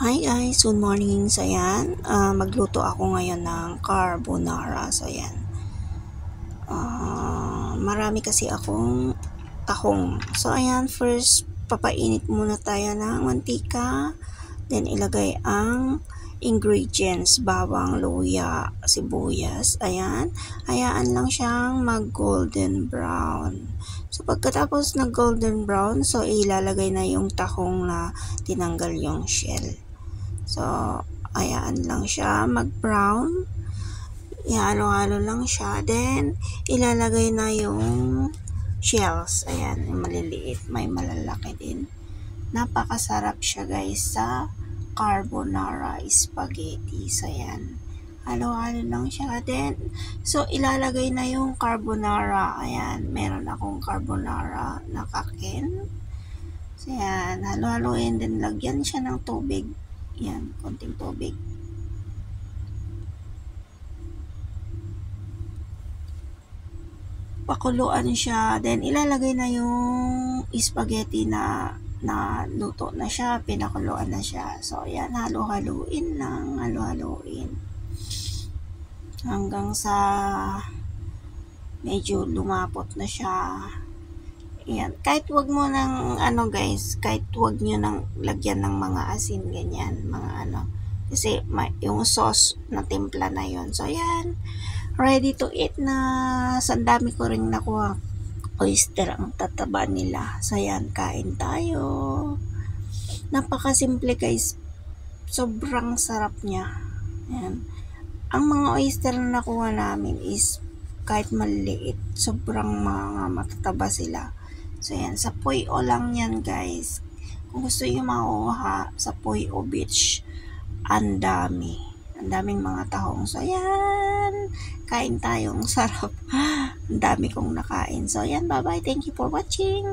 Hi guys, good morning. So ayan, magluto ako ngayon ng carbonara. So ayan, marami kasi akong tahong. So ayan, first papainit muna tayo ng mantika. Then ilagay ang ingredients, bawang, luya, sibuyas. Ayan, hayaan lang siyang mag golden brown. So pagkatapos ng golden brown, so ilalagay na yung tahong na tinanggal yung shell. So, hayaan lang siya mag-brown. Ihalo-halo lang siya. Then, ilalagay na yung shells. Ayan, yung maliliit. May malalaki din. Napakasarap siya guys sa carbonara spaghetti. So, ayan. Halo-halo lang siya. Then, so, ilalagay na yung carbonara. Ayan, meron akong carbonara na kakin. So, ayan. Halo-haloin. Then, lagyan siya ng tubig. Yan, konting tubig. Pakuluan siya. Then, ilalagay na yung spaghetti na luto na siya. Pinakuluan na siya. So, yan, halo-haluin lang. Halo-haluin. Hanggang sa medyo lumapot na siya. Yan. Kahit wag mo nang, guys, kahit wag nyo nang lagyan ng mga asin, ganyan, mga kasi yung sauce na timpla na yon. So, yan. Ready to eat na. Sandami ko rin nakuha. Oyster ang tataba nila. So, yan. Kain tayo. Napakasimple guys. Sobrang sarap niya. Yan. Ang mga oyster na nakuha namin is kahit maliliit. Sobrang mga matataba sila. So, yan. Sa Puyo lang yan guys. Kung gusto nyo makuha sa Puyo Beach, ang daming mga tahong. So, yan. Kain tayo. Ang sarap. Ang dami kong nakain. So, yan. Bye-bye. Thank you for watching.